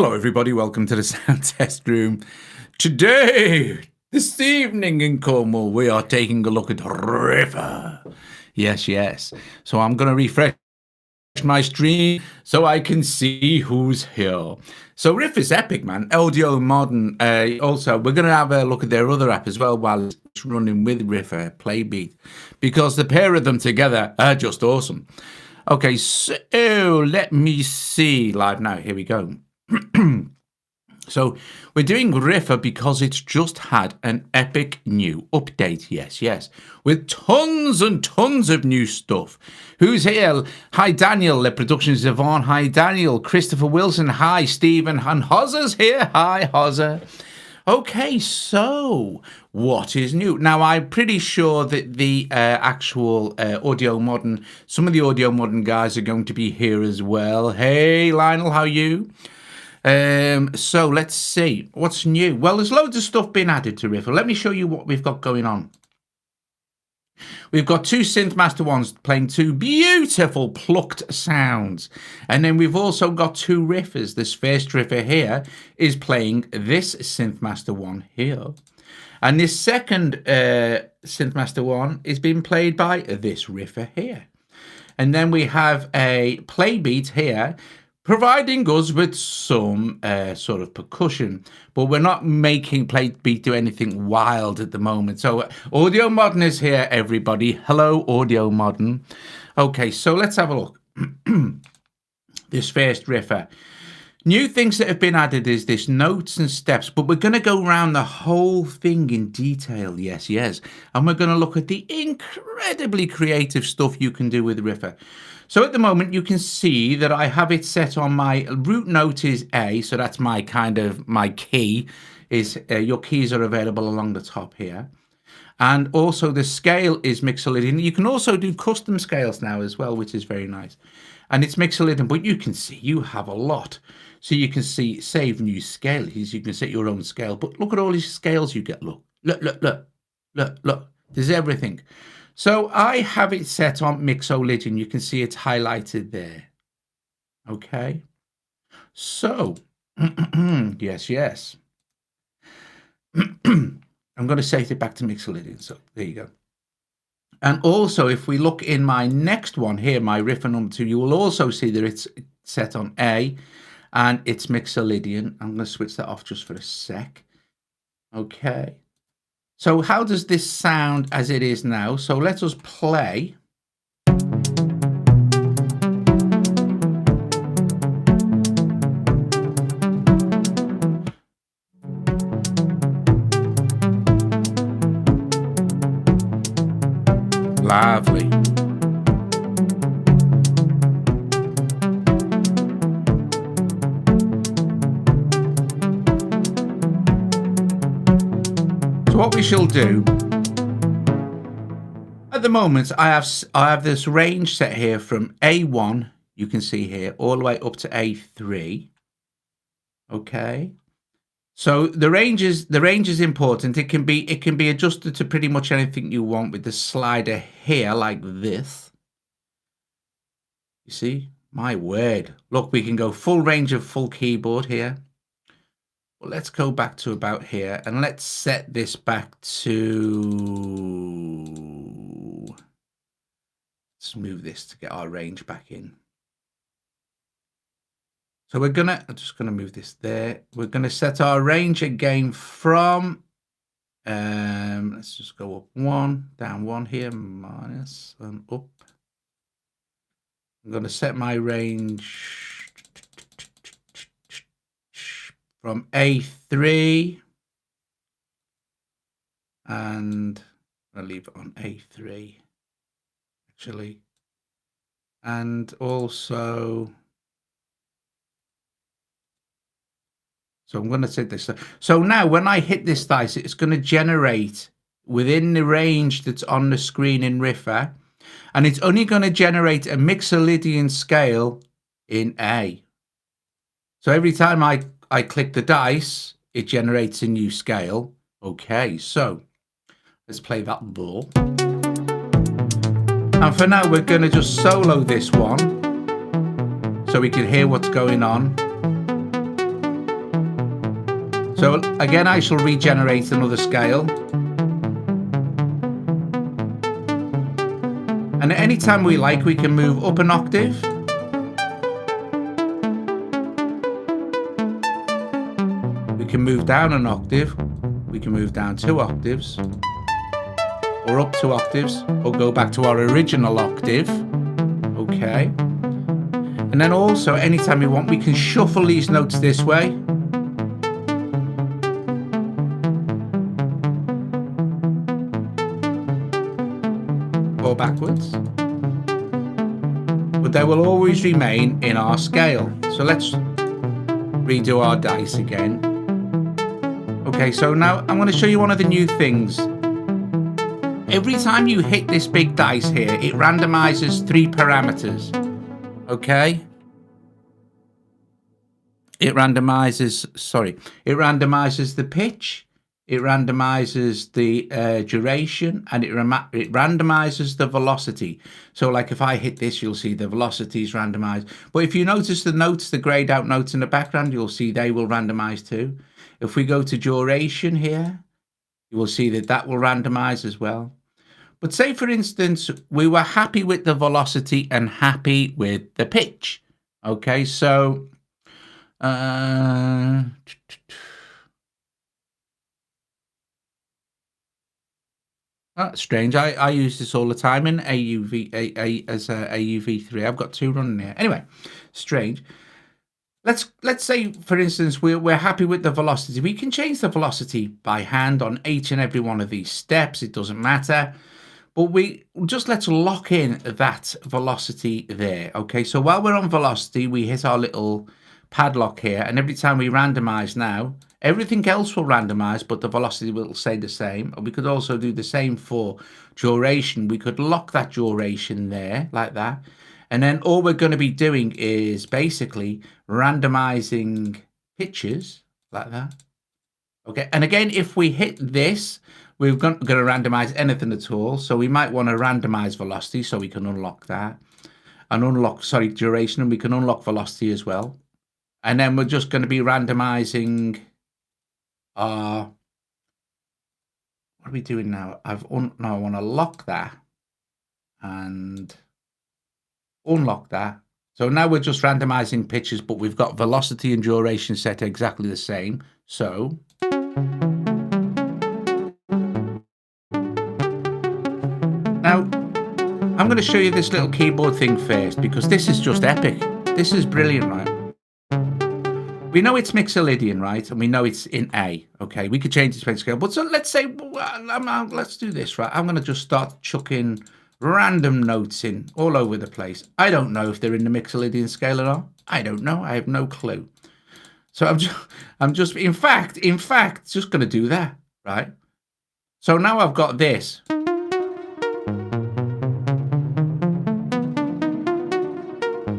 Hello, everybody. Welcome to the sound test room. Today, this evening in Cornwall, we are taking a look at Riffer. Yes. So I'm going to refresh my stream so I can see who's here. So Riffer's epic, man. LDO Modern. Also, we're going to have a look at their other app as well while it's running with Riffer, Playbeat, because the pair of them together are just awesome. Okay, so let me see live now. Here we go. So we're doing Riffer because it's just had an epic new update. Yes, with tons and tons of new stuff. Who's here? Hi, Daniel, Les Productions Zvon. Hi, Daniel. Christopher Wilson. Hi, Stephen. And Hozza's here. Hi, Hozza. Okay, so what is new? Now, I'm pretty sure that the actual Audio Modern, some of the Audio Modern guys are going to be here as well. Hey, Lionel, how are you? So let's see what's new. Well, there's loads of stuff being added to Riffer. Let me show you what we've got going on. We've got two Synthmaster ones playing two beautiful plucked sounds. And then we've also got two Riffers. This first Riffer here is playing this Synthmaster one here. And this second Synthmaster one is being played by this Riffer here. And then we have a Playbeat here, providing us with some sort of percussion, but we're not making Playbeat do anything wild at the moment. So Audio Modern is here, everybody. Hello, Audio Modern. Okay, so let's have a look. This first Riffer. New things that have been added is this notes and steps, but we're going to go around the whole thing in detail. Yes. And we're going to look at the incredibly creative stuff you can do with Riffer. So at the moment, you can see that I have it set on my root note is A. So that's my my key is your keys are available along the top here. And also the scale is Mixolydian. You can also do custom scales now as well, which is very nice. And it's Mixolydian, but you can see you have a lot. So you can see save new scale. You can set your own scale. But look at all these scales you get. Look. There's everything. So I have it set on Mixolydian. You can see it's highlighted there. Okay. So, yes. I'm going to set it back to Mixolydian. So there you go. And also, if we look in my next one here, my Riffer number 2, you will also see that it's set on A and it's Mixolydian. I'm going to switch that off just for a sec. Okay. So how does this sound as it is now? So let us play. Lovely. What we shall do at the moment, I have this range set here from A1, you can see here, all the way up to A3. Okay, so the range is important. It can be adjusted to pretty much anything you want with the slider here, like this. You see, my word! Look, we can go full range of full keyboard here. Well, let's go back to about here and let's set this back to, let's move this to get our range back in. So I'm just going to move this there. We're going to set our range again from, let's just go up 1, down 1 here, minus and up. I'm going to set my range from A3 and I'll leave it on A3 actually, and also so I'm going to set this. So now when I hit this dice, it's going to generate within the range that's on the screen in Riffer, and it's only going to generate a Mixolydian scale in A. So every time I click the dice, it generates a new scale. Okay, so let's play that ball. And for now, we're going to just solo this one so we can hear what's going on. So again, I shall regenerate another scale. And at any time we like, we can move up an octave. We can move down an octave. We can move down 2 octaves. Or up 2 octaves. Or go back to our original octave. Okay. And then also, anytime we want, we can shuffle these notes this way. Or backwards. But they will always remain in our scale. So let's redo our dice again. Okay, so now I'm going to show you one of the new things. Every time you hit this big dice here, it randomizes 3 parameters. Okay? It randomizes the pitch, it randomizes the duration, and it randomizes the velocity. So like if I hit this, you'll see the velocity is randomized. But if you notice the notes, the grayed out notes in the background, you'll see they will randomize too. If we go to duration here, you will see that that will randomize as well. But say, for instance, we were happy with the velocity and happy with the pitch. Okay, so that's strange. I use this all the time in AUV3. I've got 2 running here. Anyway, strange. Let's say, for instance, we're happy with the velocity. We can change the velocity by hand on each and every one of these steps. It doesn't matter. But let's lock in that velocity there. Okay, so while we're on velocity, we hit our little padlock here, and every time we randomize now, everything else will randomize, but the velocity will stay the same. And we could also do the same for duration. We could lock that duration there like that. And then all we're going to be doing is basically randomizing pitches like that. Okay, and again, if we hit this, we're going to randomize anything at all. So we might want to randomize velocity, so we can unlock that. And unlock, duration, and we can unlock velocity as well. And then we're just going to be randomizing our, what are we doing now? I want to lock that and unlock that. So now we're just randomizing pitches, but we've got velocity and duration set exactly the same. So now I'm going to show you this little keyboard thing first, because this is just epic. This is brilliant, right? We know it's Mixolydian, right? And we know it's in A. Okay, we could change the space scale. But so let's say, let's do this, right? I'm going to just start chucking random notes in all over the place. I don't know if they're in the Mixolydian scale or not. I don't know. I have no clue. So I'm just, in fact, just going to do that, right? So now I've got this.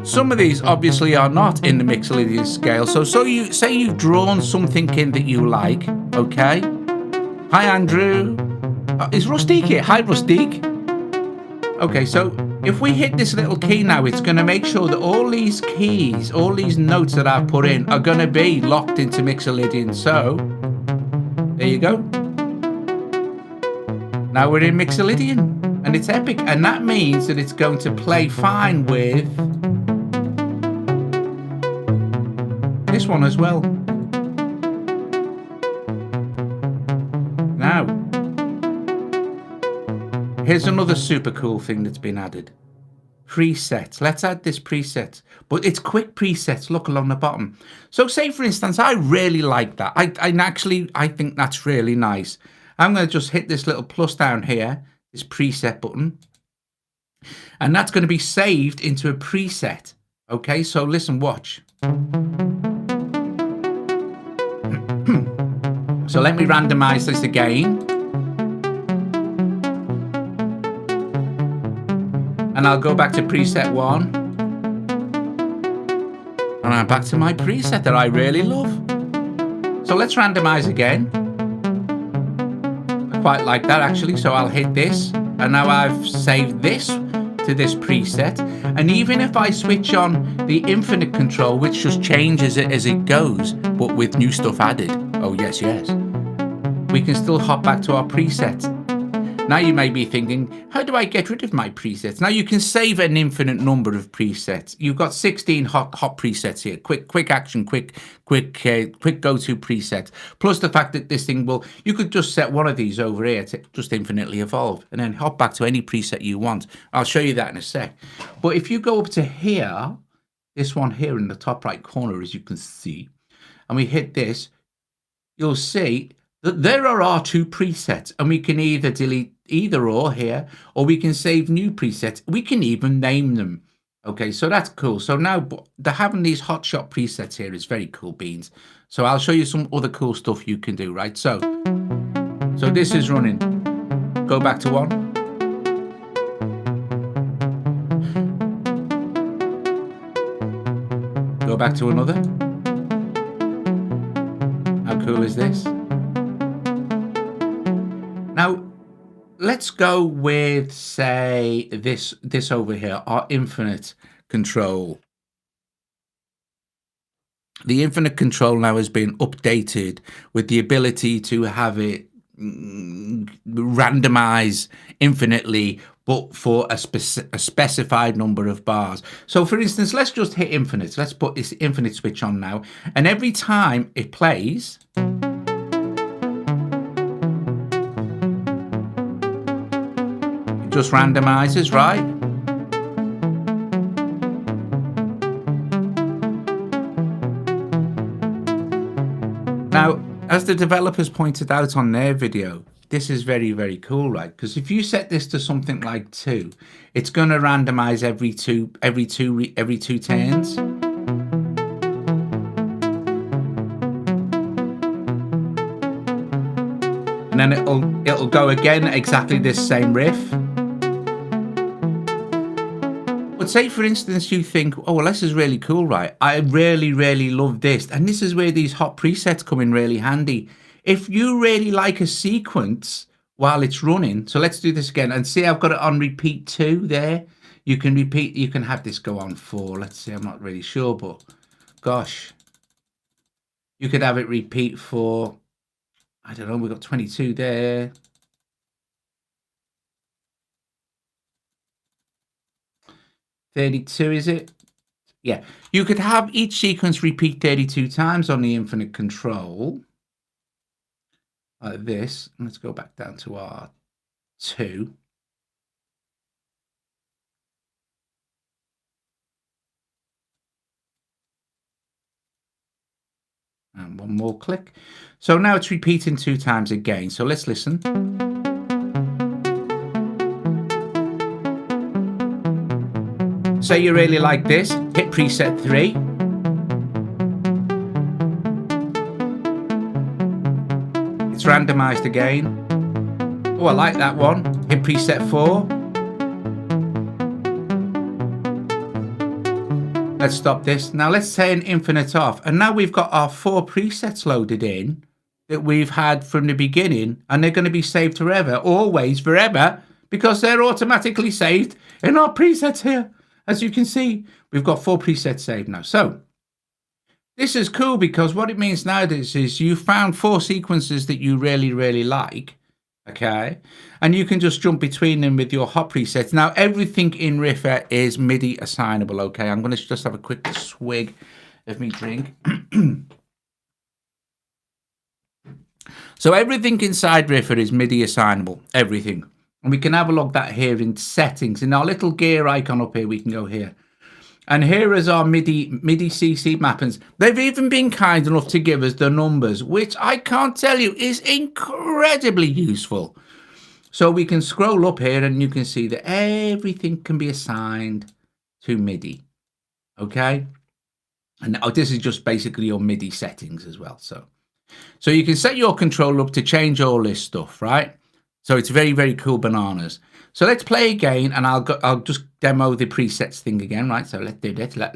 Some of these obviously are not in the Mixolydian scale. So you say you've drawn something in that you like, okay? Hi, Andrew. Is Rustique here? Hi, Rustique. Okay, so if we hit this little key now, it's going to make sure that all these keys, all these notes that I've put in are going to be locked into Mixolydian. So there you go. Now we're in Mixolydian, and it's epic. And that means that it's going to play fine with this one as well. Now, here's another super cool thing that's been added. Presets. Let's add this preset. But it's quick presets. Look along the bottom. So say, for instance, I really like that. I think that's really nice. I'm going to just hit this little plus down here, this preset button. And that's going to be saved into a preset. Okay, so listen, watch. So let me randomize this again. And I'll go back to preset 1. And I'm back to my preset that I really love. So let's randomize again. I quite like that actually. So I'll hit this. And now I've saved this to this preset. And even if I switch on the infinite control, which just changes it as it goes, but with new stuff added. Oh, yes, yes. We can still hop back to our presets. Now you may be thinking, how do I get rid of my presets? Now you can save an infinite number of presets. You've got 16 hot presets here. Quick action, quick go-to presets. Plus the fact that this thing will, you could just set one of these over here to just infinitely evolve and then hop back to any preset you want. I'll show you that in a sec. But if you go up to here, this one here in the top right corner, as you can see, and we hit this, you'll see that there are our two presets, and we can either delete either or here, or we can save new presets. We can even name them. Okay, so that's cool. So now having these hotshot presets here is very cool beans. So I'll show you some other cool stuff you can do, right? So this is running. Go back to one. Go back to another. How cool is this? Now, let's go with, say, this over here, our infinite control. The infinite control now has been updated with the ability to have it randomize infinitely, but for a specified number of bars. So, for instance, let's just hit infinite. Let's put this infinite switch on now. And every time it plays, just randomizes, right? Now, as the developers pointed out on their video, this is very, very cool, right? Because if you set this to something like 2, it's going to randomize every two turns. And then it'll go again exactly this same riff. But say, for instance, you think, oh, well, this is really cool, right? I really, really love this. And this is where these hot presets come in really handy. If you really like a sequence while it's running, so let's do this again. And see, I've got it on repeat 2 there. You can repeat, you can have this go on 4. Let's see, I'm not really sure, but gosh. You could have it repeat for, I don't know, we've got 22 there. 32, is it? Yeah. You could have each sequence repeat 32 times on the infinite control. Like this. Let's go back down to our 2. And one more click. So now it's repeating 2 times again. So let's listen. Say you really like this, hit preset 3. It's randomized again. Oh, I like that one. Hit preset 4. Let's stop this. Now let's turn infinite off. And now we've got our 4 presets loaded in that we've had from the beginning, and they're going to be saved forever, always, forever, because they're automatically saved in our presets here. As you can see, we've got 4 presets saved now. So this is cool because what it means nowadays is you found 4 sequences that you really, really like. Okay. And you can just jump between them with your hot presets. Now, everything in Riffer is MIDI assignable. Okay. I'm going to just have a quick swig of me drink. So everything inside Riffer is MIDI assignable. Everything. And we can have a look at that here in settings. In our little gear icon up here, we can go here. And here is our MIDI CC mappings. They've even been kind enough to give us the numbers, which I can't tell you is incredibly useful. So we can scroll up here and you can see that everything can be assigned to MIDI. Okay. And this is just basically your MIDI settings as well. So you can set your control up to change all this stuff, right? So it's very, very cool bananas. So let's play again, and I'll just demo the presets thing again, right? So let's do this. Let.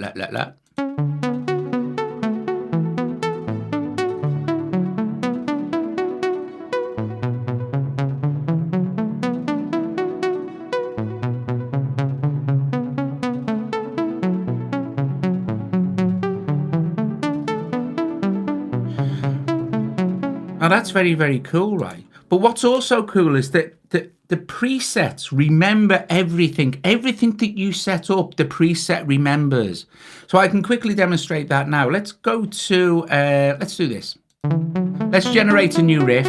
Now that's very, very cool, right? But what's also cool is that the presets remember everything. Everything that you set up, the preset remembers. So I can quickly demonstrate that now. Let's go to, let's do this. Let's generate a new riff.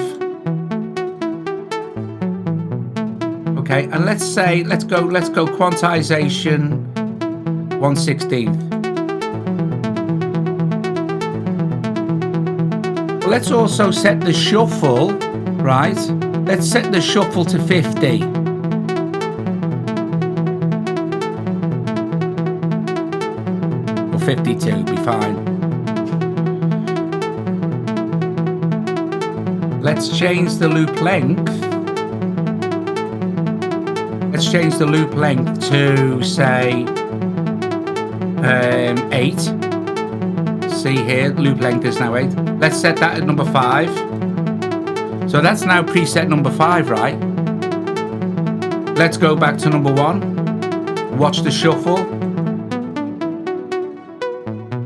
Okay, and let's go quantization 1/16. Let's also set the shuffle, right? Let's set the shuffle to 50. Or 52, be fine. Let's change the loop length. Let's change the loop length to, say, 8. See here, loop length is now 8. Let's set that at number 5. So that's now preset number 5, right? Let's go back to number 1. Watch the shuffle,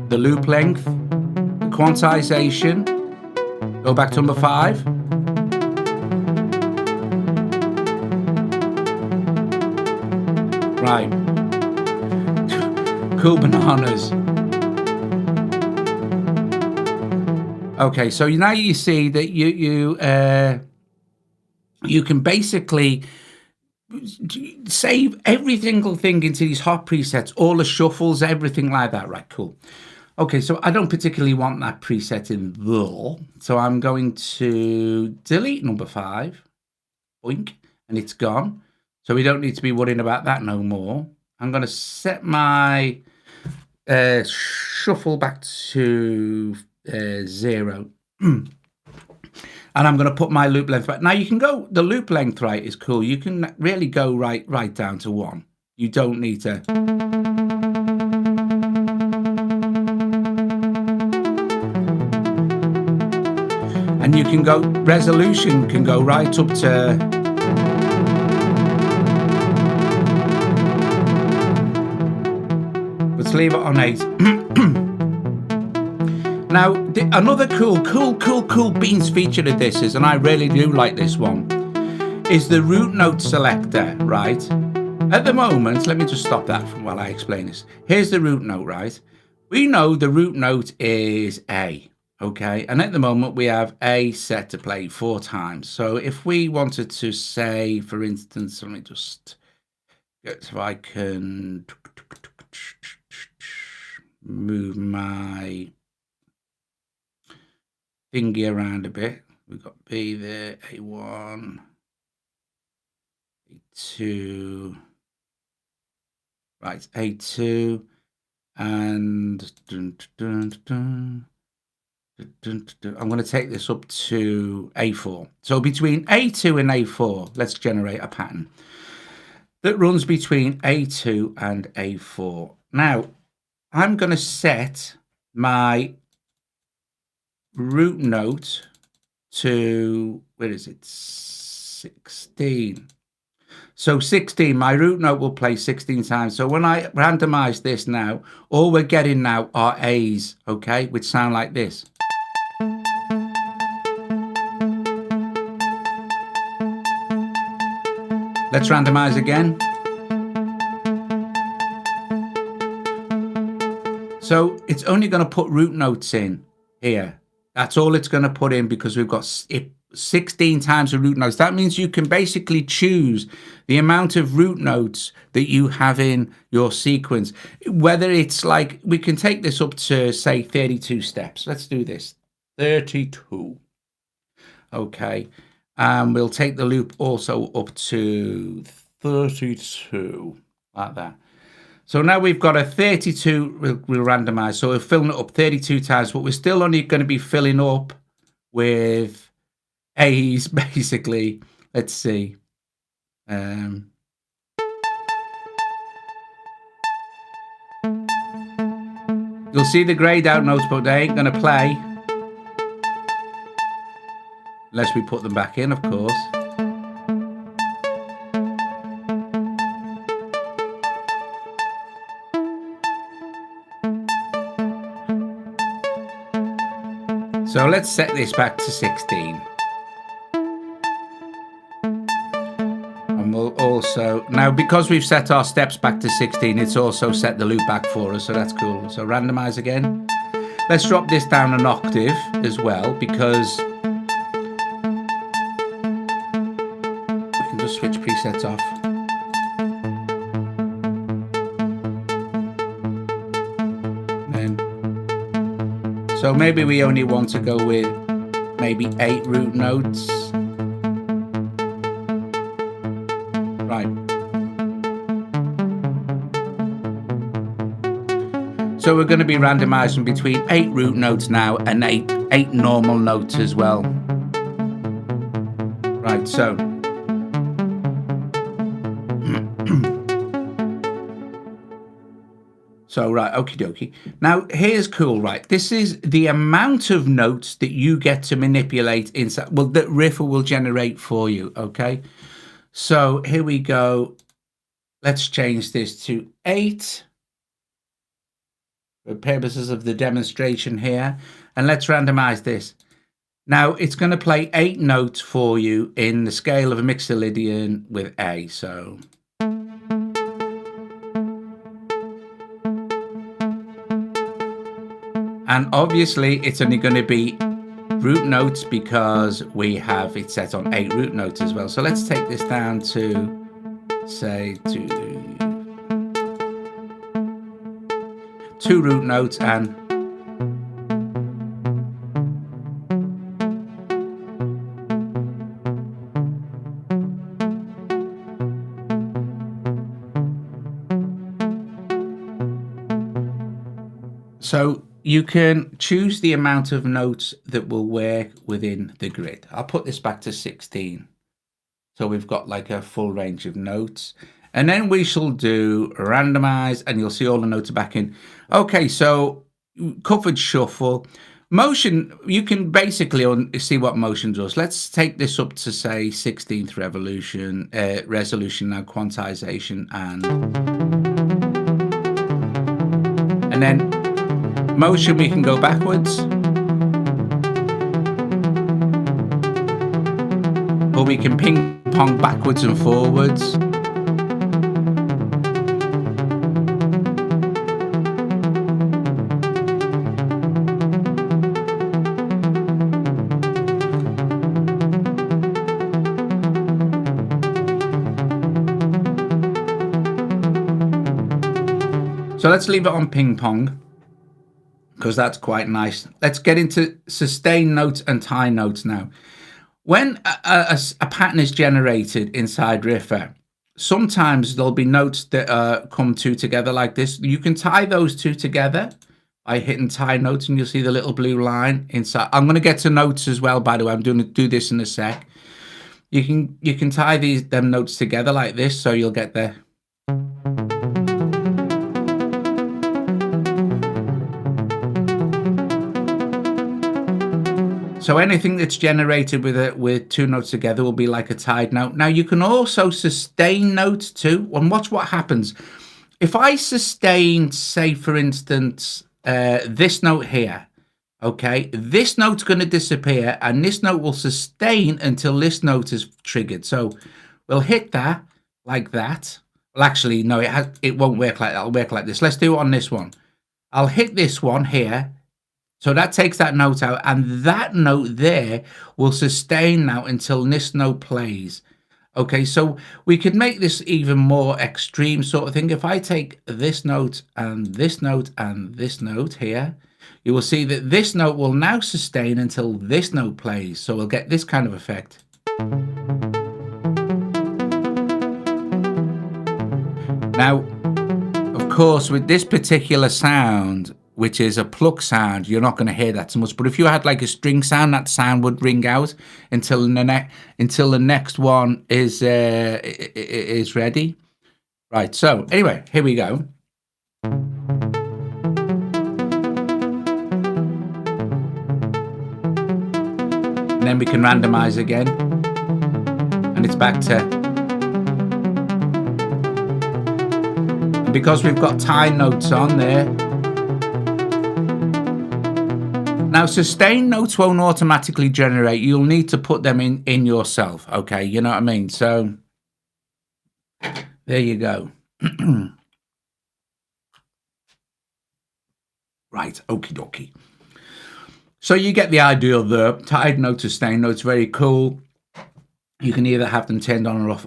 the loop length, the quantization. Go back to number 5. Right. Cool bananas. Okay, so now you see that you can basically save every single thing into these hot presets, all the shuffles, everything like that. Right, cool. Okay, so I don't particularly want that preset in there, so I'm going to delete number 5. Boink, and it's gone. So we don't need to be worrying about that no more. I'm going to set my shuffle back to 0. And I'm going to put my loop length back. Now you can go, the loop length, right, is cool. You can really go right down to 1. You don't need to. And you can go, resolution can go right up to, let's leave it on 8. Now, another cool beans feature of this is, and I really do like this one, is the root note selector, right? At the moment, let me just stop that while I explain this. Here's the root note, right? We know the root note is A, okay? And at the moment, we have A set to play 4 times. So if we wanted to say, for instance, let me just get, if I can move my thingy around a bit. We've got B there, A1, A2, right, A2, and I'm going to take this up to A4. So between A2 and A4, let's generate a pattern that runs between A2 and A4. Now, I'm going to set my root note to, where is it, 16. So 16, my root note will play 16 times. So when I randomize this now, all we're getting now are A's, okay, which sound like this. Let's randomize again. So it's only going to put root notes in here. That's all it's going to put in because we've got 16 times the root notes. That means you can basically choose the amount of root notes that you have in your sequence. Whether it's like, we can take this up to, say, 32 steps. Let's do this. 32. Okay. And we'll take the loop also up to 32, like that. So now we've got a 32, we'll randomize. So we're filling it up 32 times, but we're still only going to be filling up with A's, basically. Let's see. You'll see the grayed out notes, but they ain't going to play unless we put them back in, of course. So let's set this back to 16. And we'll also, now because we've set our steps back to 16, it's also set the loop back for us, so that's cool. So randomize again. Let's drop this down an octave as well, because we can just switch presets off. So maybe we only want to go with maybe 8 root notes. Right. So we're going to be randomizing between 8 root notes now and eight normal notes as well. Right, so right, okie dokie. Now, here's cool, right? This is the amount of notes that you get to manipulate inside, well, that Riffer will generate for you, okay? So here we go. Let's change this to 8 for purposes of the demonstration here. And let's randomize this. Now, it's going to play 8 notes for you in the scale of a Mixolydian with A, so... And obviously, it's only going to be root notes because we have it set on 8 root notes as well. So let's take this down to, say, 2 root notes and... So you can choose the amount of notes that will work within the grid. I'll put this back to 16. So we've got like a full range of notes. And then we shall do randomize, and you'll see all the notes are back in. Okay, so covered shuffle. Motion, you can basically see what motion does. Let's take this up to, say, 16th resolution now, quantization, and then motion, we can go backwards, or we can ping pong backwards and forwards. So let's leave it on ping pong, because that's quite nice. Let's get into sustain notes and tie notes now. When a pattern is generated inside Riffer, sometimes there'll be notes that come two together like this. You can tie those two together by hitting tie notes, and you'll see the little blue line inside. I'm going to get to notes as well, by the way. I'm going to do this in a sec. You can tie them notes together like this, so you'll get the... So anything that's generated with 2 notes together will be like a tied note. Now you can also sustain notes too. And watch what happens. If I sustain, say for instance, this note here, okay, this note's going to disappear and this note will sustain until this note is triggered. So we'll hit that like that. Well, actually, no, it won't work like that. It'll work like this. Let's do it on this one. I'll hit this one here. So that takes that note out, and that note there will sustain now until this note plays. Okay, so we could make this even more extreme sort of thing. If I take this note and this note and this note here, you will see that this note will now sustain until this note plays. So we'll get this kind of effect. Now, of course, with this particular sound, which is a pluck sound, you're not going to hear that so much. But if you had like a string sound, that sound would ring out until the next one is ready. Right. So anyway, here we go. And then we can randomize again, and it's back to. And because we've got tie notes on there. Now, sustained notes won't automatically generate. You'll need to put them in yourself, okay? You know what I mean? So there you go. Right, okie dokie. So you get the idea of the tied note, sustained notes, very cool. You can either have them turned on or off.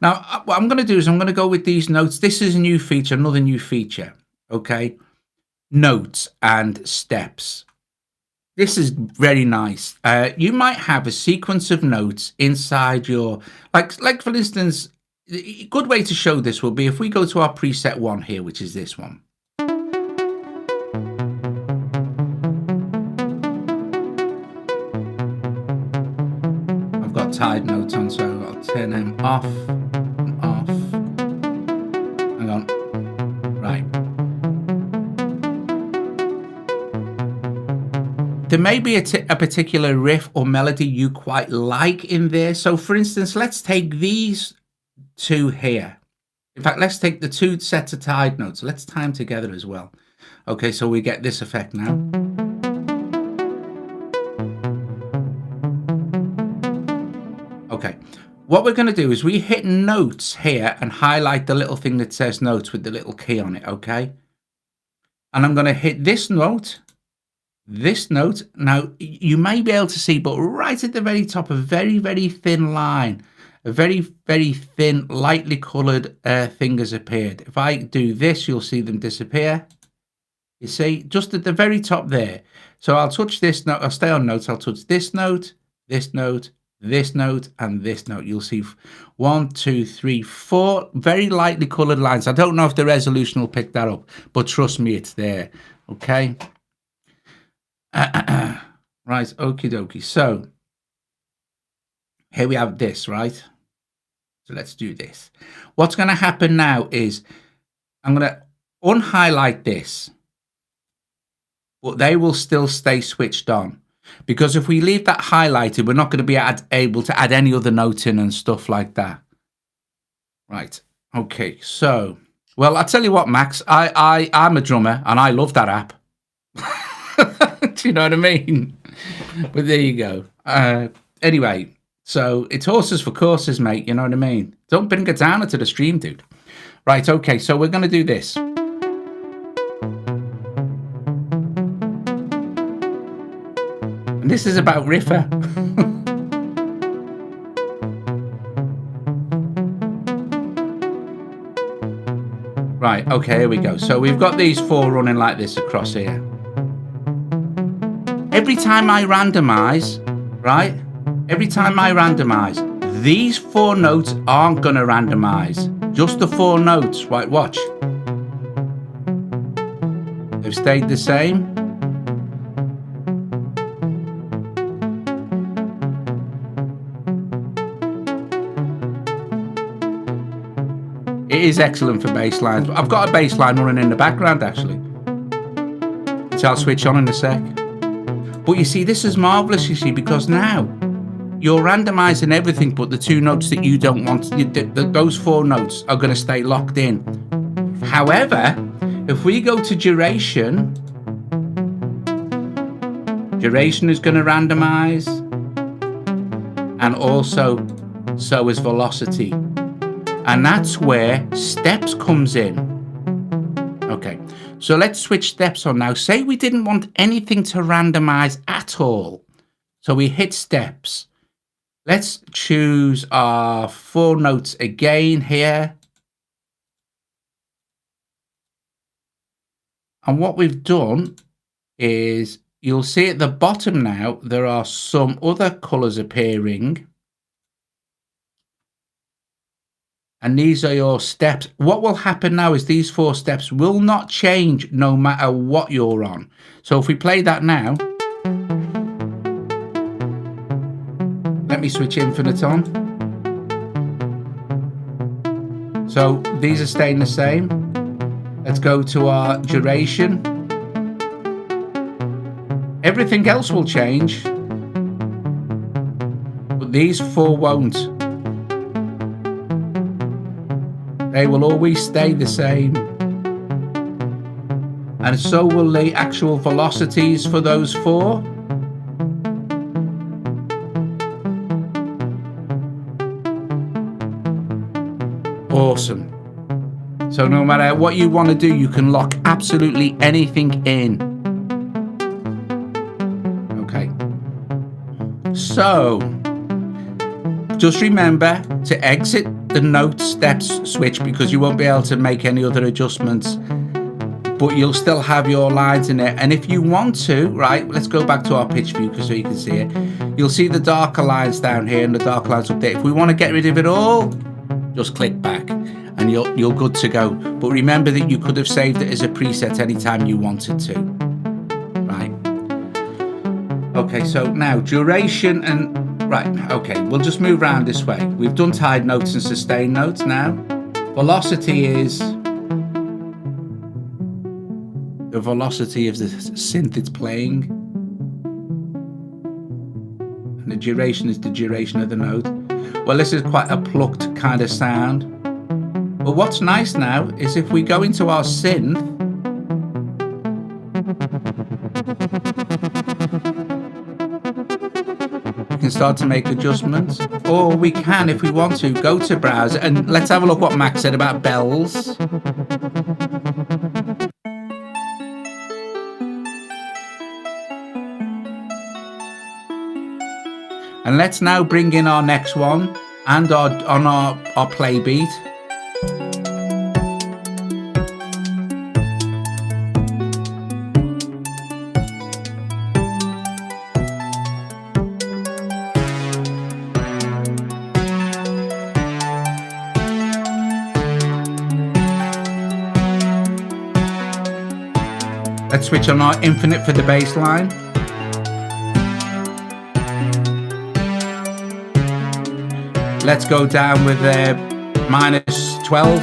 Now, what I'm going to do is I'm going to go with these notes. This is a new feature, another new feature, okay? Notes and steps. This is very nice. You might have a sequence of notes inside your, like for instance, a good way to show this will be if we go to our preset one here, which is this one. I've got tied notes on, so I'll turn them off and off. Hang on. Right. There may be a particular riff or melody you quite like in there. So for instance, let's take these two here. In fact, let's take the two sets of tied notes. Let's tie them together as well. Okay, so we get this effect now. Okay, what we're going to do is we hit notes here and highlight the little thing that says notes with the little key on it, okay? And I'm going to hit this note. This note, now you may be able to see, but right at the very top, a very, very thin line, a very, very thin, lightly colored thing has appeared. If I do this, you'll see them disappear. You see, just at the very top there. So I'll touch this note, I'll stay on notes, I'll touch this note, this note, this note, and this note. You'll see 1, 2, 3, 4 very lightly colored lines. I don't know if the resolution will pick that up, but trust me, it's there, okay? Right, okie dokie. So here we have this, right? So let's do this. What's going to happen now is I'm going to unhighlight this, but they will still stay switched on, because if we leave that highlighted, we're not going to be able to add any other notes in and stuff like that. Right. Okay. So, well, I'll tell you what, Max, I'm a drummer and I love that app. Do you know what I mean? But there you go. Anyway, so it's horses for courses, mate. You know what I mean? Don't bring it down into the stream, dude. Right, okay, so we're going to do this. And this is about Riffer. Right, okay, here we go. So we've got these 4 running like this across here. Every time I randomize, right? Every time I randomize, these 4 notes aren't going to randomize. Just the 4 notes. Right, watch. They've stayed the same. It is excellent for bass lines. I've got a bass line running in the background, actually, which I'll switch on in a sec. But you see, this is marvelous, you see, because now you're randomizing everything but the 2 notes that you don't want. Those 4 notes are going to stay locked in. However, if we go to duration, duration is going to randomize, and also so is velocity. And that's where steps comes in. Okay. So let's switch steps on now. Say we didn't want anything to randomize at all. So we hit steps. Let's choose our 4 notes again here. And what we've done is, you'll see at the bottom now, there are some other colors appearing. And these are your steps. What will happen now is these 4 steps will not change no matter what you're on. So if we play that now, let me switch infinite on. So these are staying the same. Let's go to our duration. Everything else will change, but these 4 won't. They will always stay the same. and so will the actual velocities for those 4. Awesome. So no matter what you want to do, you can lock absolutely anything in. Okay. So just remember to exit the note steps switch, because you won't be able to make any other adjustments, but you'll still have your lines in there. And if you want to, right, let's go back to our pitch view so you can see it. You'll see the darker lines down here and the darker lines up there. If we want to get rid of it all, just click back and you're good to go. But remember that you could have saved it as a preset anytime you wanted to. Right. Okay, so now duration and right, okay, we'll just move around this way. We've done tied notes and sustained notes now. Velocity is the velocity of the synth it's playing. And the duration is the duration of the note. Well, this is quite a plucked kind of sound. But what's nice now is if we go into our synth, we can start to make adjustments. Or we can, if we want to, go to browser and let's have a look what Max said about bells. And let's now bring in our next one and our Playbeat. Let's switch on our infinite for the bass line. Let's go down with minus 12.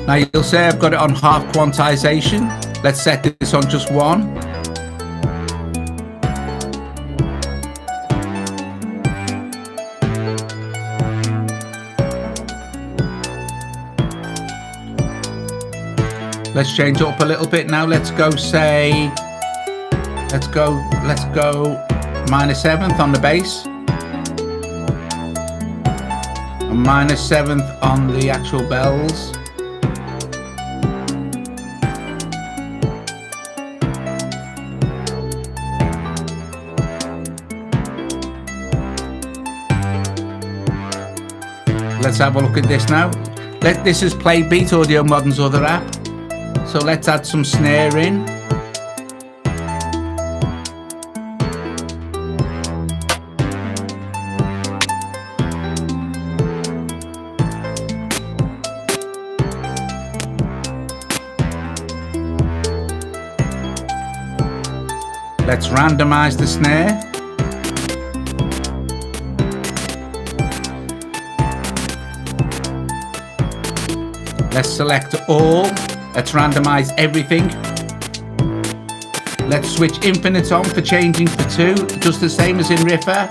Now you'll say I've got it on half quantization. Let's set this on just 1. Let's change it up a little bit now. Let's go say, let's go minus 7th on the bass. And minus 7th on the actual bells. Let's have a look at this now. This is Playbeat, Audio Modern's other app. So let's add some snare in. Let's randomize the snare. Let's select all. Let's randomize everything. Let's switch infinite on for changing for 2, just the same as in Riffer.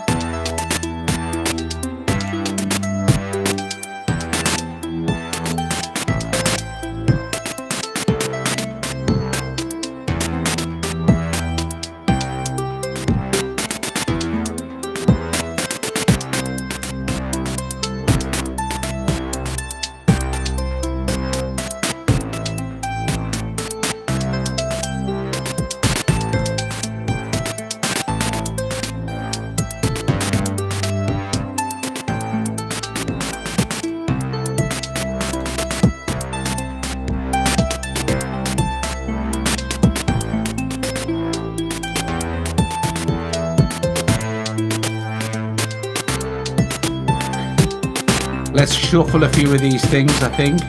Let's shuffle a few of these things, I think.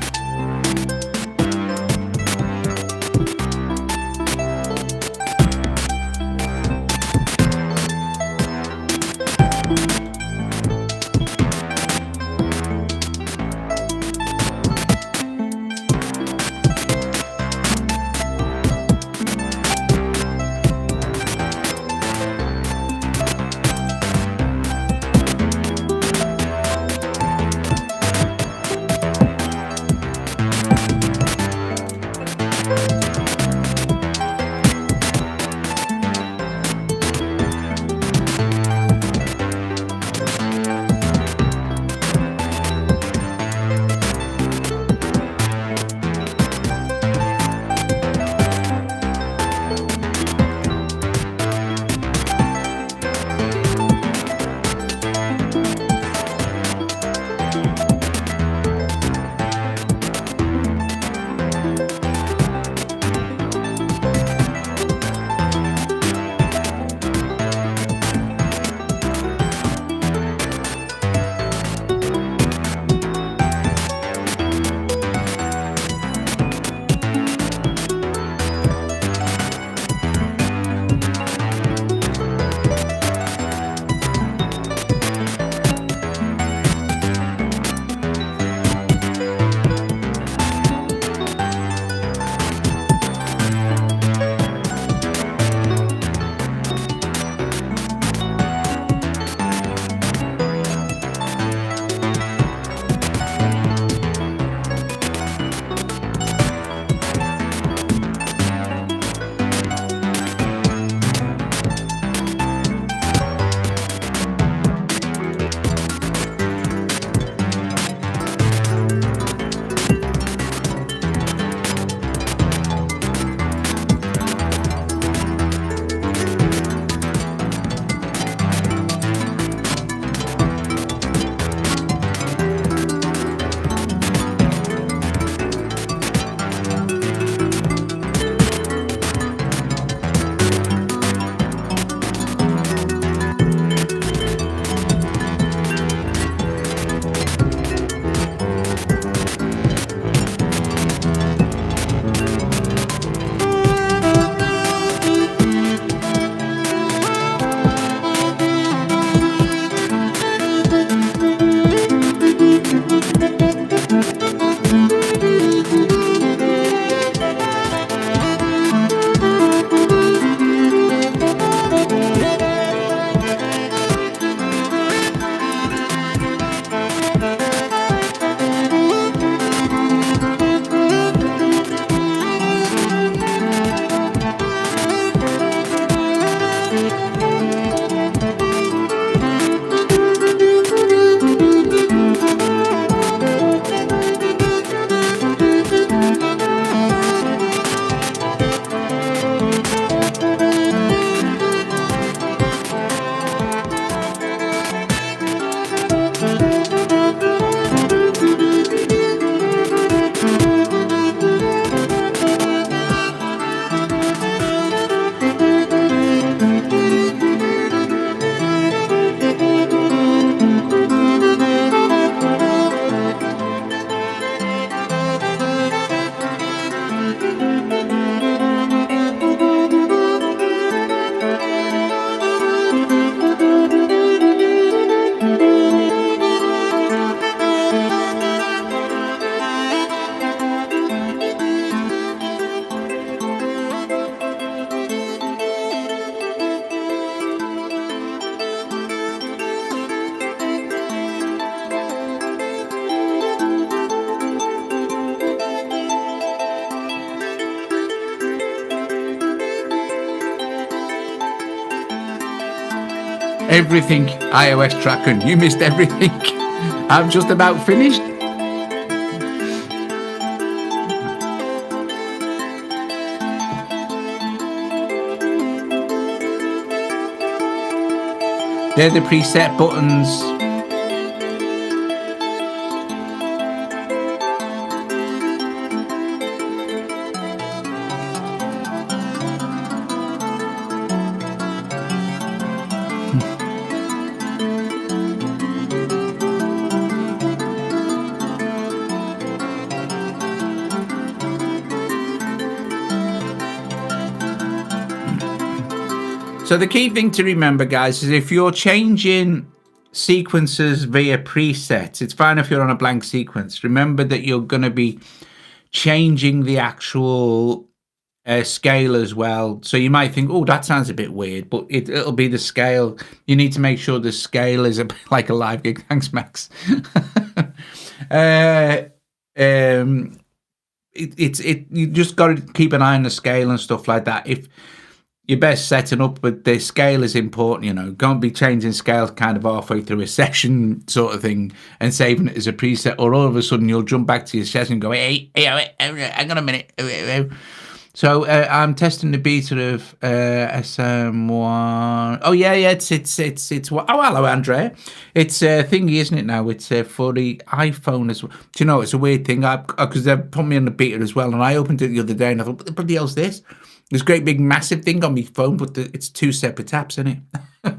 everything iOS tracking. You missed everything. I'm just about finished. They're the preset buttons. So the key thing to remember, guys, is if you're changing sequences via presets, it's fine if you're on a blank sequence. Remember that you're going to be changing the actual scale as well. So you might think, oh, that sounds a bit weird, but it'll be the scale. You need to make sure the scale is a bit like a live gig. Thanks, Max. You just got to keep an eye on the scale and stuff like that. If you're best setting up, but the scale is important, you know. Don't be changing scales kind of halfway through a session sort of thing and saving it as a preset, or all of a sudden you'll jump back to your session and go, hey, hang on a minute. So I'm testing the beta of SM1. Oh yeah, it's oh, hello, Andrea. It's a thingy, isn't it now? It's for the iPhone as well. Do you know, it's a weird thing, because they've put me on the beta as well, and I opened it the other day and I thought, what the bloody hell's this? This great big massive thing on my phone, but it's two separate apps, isn't it?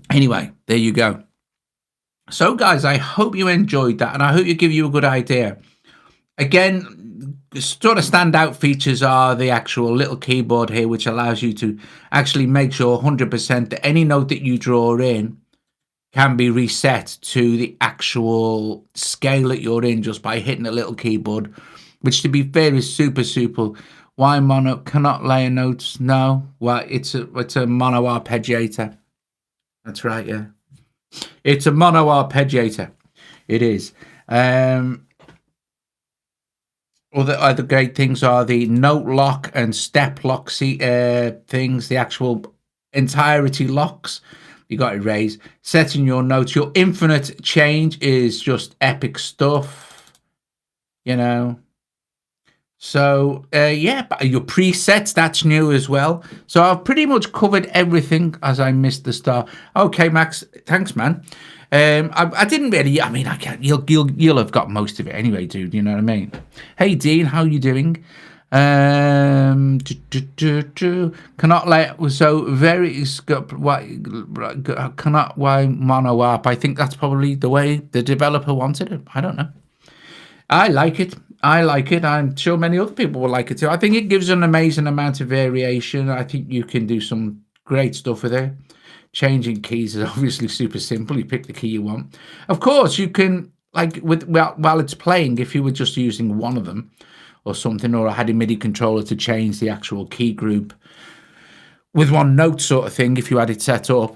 Anyway, there you go. So, guys, I hope you enjoyed that, and I hope it give you a good idea. Again, sort of standout features are the actual little keyboard here, which allows you to actually make sure 100% that any note that you draw in can be reset to the actual scale that you're in just by hitting a little keyboard, which, to be fair, is super. Why mono cannot layer notes? No, well, it's a mono arpeggiator. That's right, yeah. It's a mono arpeggiator. It is. Other great things are the note lock and step lock things, the actual entirety locks. You got to erase. Setting your notes. Your infinite change is just epic stuff, you know. So, yeah, but your presets, that's new as well. So I've pretty much covered everything as I missed the start. Okay, Max, thanks, man. I didn't really, I mean, I can't, you'll have got most of it anyway, dude, you know what I mean? Hey, Dean, how you doing? Cannot let, so very, cannot, why mono arp? I think that's probably the way the developer wanted it. I don't know. I like it. I'm sure many other people will like it too. I think it gives an amazing amount of variation. I think you can do some great stuff with it. Changing keys is obviously super simple. You pick the key you want. Of course, you can, like, while it's playing, if you were just using one of them or something, or I had a MIDI controller to change the actual key group with one note sort of thing, if you had it set up,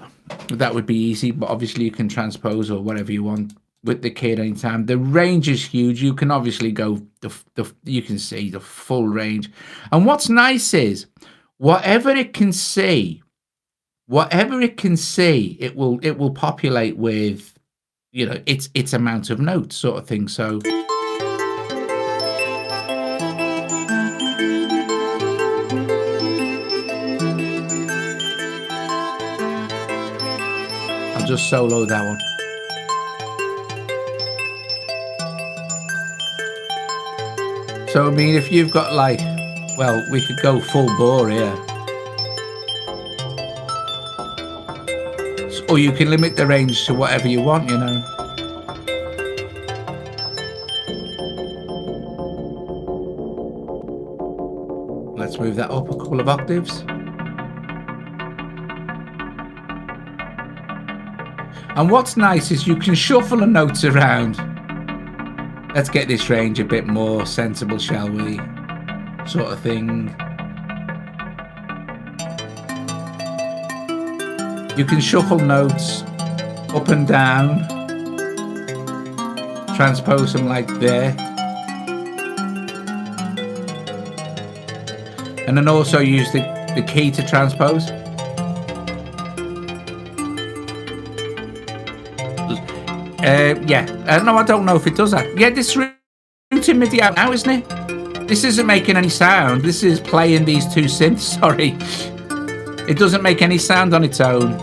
that would be easy. But obviously, you can transpose or whatever you want with the key at any time. The range is huge. You can obviously go you can see the full range. And what's nice is whatever it can see, it will populate with, you know, its amount of notes sort of thing. So I'll just solo that one. So, I mean, if you've got, like, well, we could go full bore here. Or you can limit the range to whatever you want, you know. Let's move that up a couple of octaves. And what's nice is you can shuffle the notes around. Let's get this range a bit more sensible, shall we? Sort of thing. You can shuffle notes up and down. Transpose them like there. And then also use the key to transpose. Yeah. No, I don't know if it does that. Yeah, this routing MIDI out now, isn't it? This isn't making any sound. This is playing these two synths. Sorry. It doesn't make any sound on its own.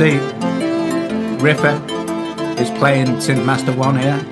See, Riffer is playing Synth Master 1 here.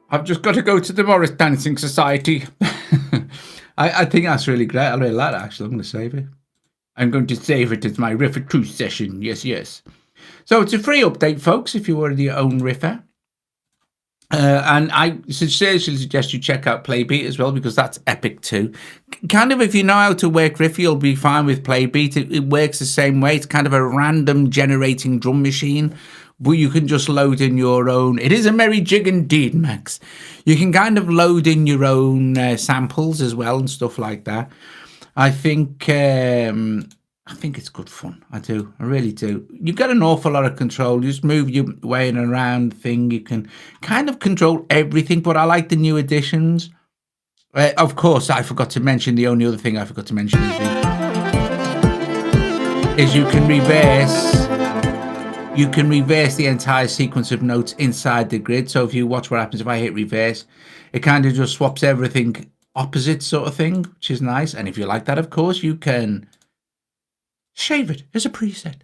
I've just got to go to the Morris Dancing Society. I think that's really great. I really like that, actually. I'm going to save it. I'm going to save it as my Riffer Truth session. Yes, yes. So it's a free update, folks, if you already own Riffer. And I seriously suggest you check out Playbeat as well, because that's epic too. Kind of, if you know how to work Riffer, you'll be fine with Playbeat. It works the same way. It's kind of a random generating drum machine, but you can just load in your own. It is a merry jig indeed, Max. You can kind of load in your own samples as well and stuff like that. I think it's good fun. I do. I really do. You get an awful lot of control. You just move your way in and around thing. You can kind of control everything, but I like the new additions. Of course, I forgot to mention, the only other thing I forgot to mention is you can reverse. You can reverse the entire sequence of notes inside the grid. So if you watch what happens if I hit reverse, it kind of just swaps everything opposite sort of thing, which is nice. And if you like that, of course, you can Save it as a preset.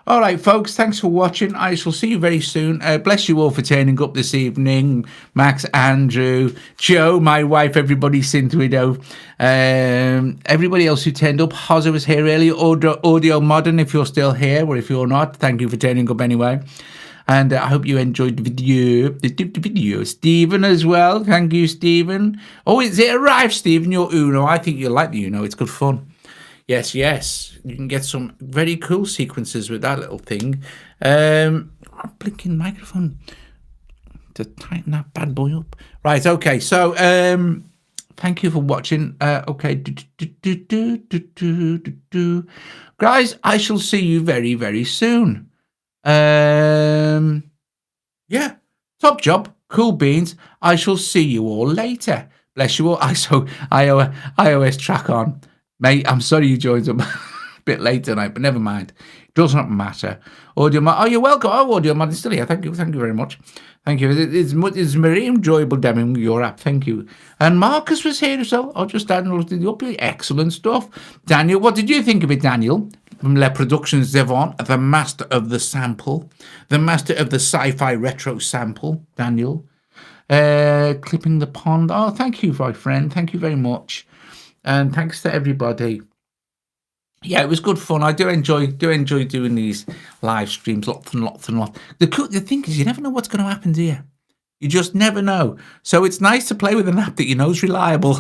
All right, folks, thanks for watching. I shall see you very soon. Bless you all for turning up this evening. Max, Andrew, Joe, my wife, everybody, Cynthia, everybody else who turned up. Hozza was here earlier. Audio Modern, if you're still here, or if you're not, thank you for turning up anyway. And I hope you enjoyed the video. Stephen as well. Thank you, Stephen. Oh, is it arrived, Stephen? Your Uno. I think you'll like the Uno. It's good fun. Yes, yes. You can get some very cool sequences with that little thing. Blinking microphone to tighten that bad boy up. Right, okay. So, thank you for watching. Okay. Guys, I shall see you very, very soon. Yeah. Top job. Cool beans. I shall see you all later. Bless you all. iOS track on. Mate, I'm sorry you joined up a bit late tonight, but never mind. It doesn't matter. Audio Mod, oh, you're welcome. Oh, Audio Mod is still here. Thank you very much. Thank you. It's very enjoyable demoing your app. Thank you. And Marcus was here as well. I just downloaded the up. Excellent stuff. Daniel, what did you think of it, Daniel? From Les Productions Zvon, the master of the sample, the master of the sci-fi retro sample, Daniel. Clipping the pond. Oh, thank you, my friend. Thank you very much. And thanks to everybody. Yeah, it was good fun. I do enjoy doing these live streams, lots and lots and lots. The thing is, you never know what's going to happen, do you? You just never know. So it's nice to play with an app that you know is reliable.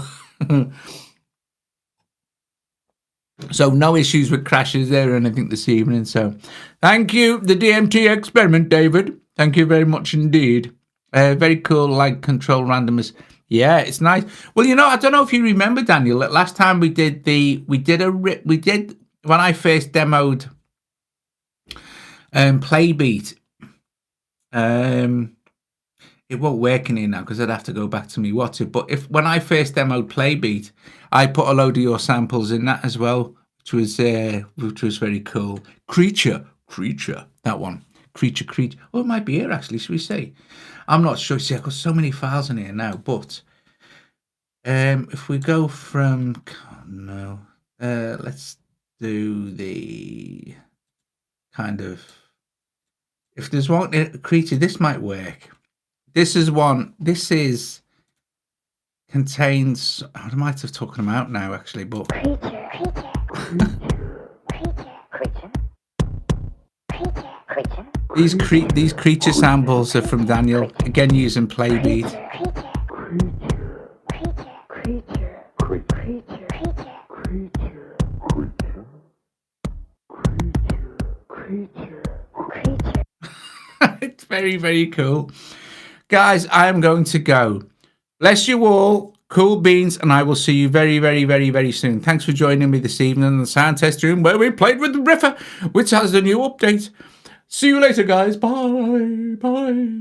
So no issues with crashes there or anything this evening. So thank you, the DMT experiment, David. Thank you very much indeed. Very cool, like control randomers. Yeah, it's nice. Well, you know, I don't know if you remember, Daniel, that last time we did when I first demoed Playbeat. It won't work in here now because I'd have to go back to me WhatsApp. But when I first demoed Playbeat, I put a load of your samples in that as well, which was very cool. Creature, that one. Creature. Oh, it might be here actually. Should we see? I'm not sure. See, I've got so many files in here now. But if we go from let's do the kind of, if there's one creature, this might work. This is one. This is contains. I might have talking them out now actually, but these creature samples are from Daniel, again using Playbeat. It's very, very cool. Guys, I am going to go. Bless you all. Cool beans, and I will see you very, very, very, very soon. Thanks for joining me this evening in the sound test room where we played with the Riffer, which has a new update. See you later, guys. Bye. Bye.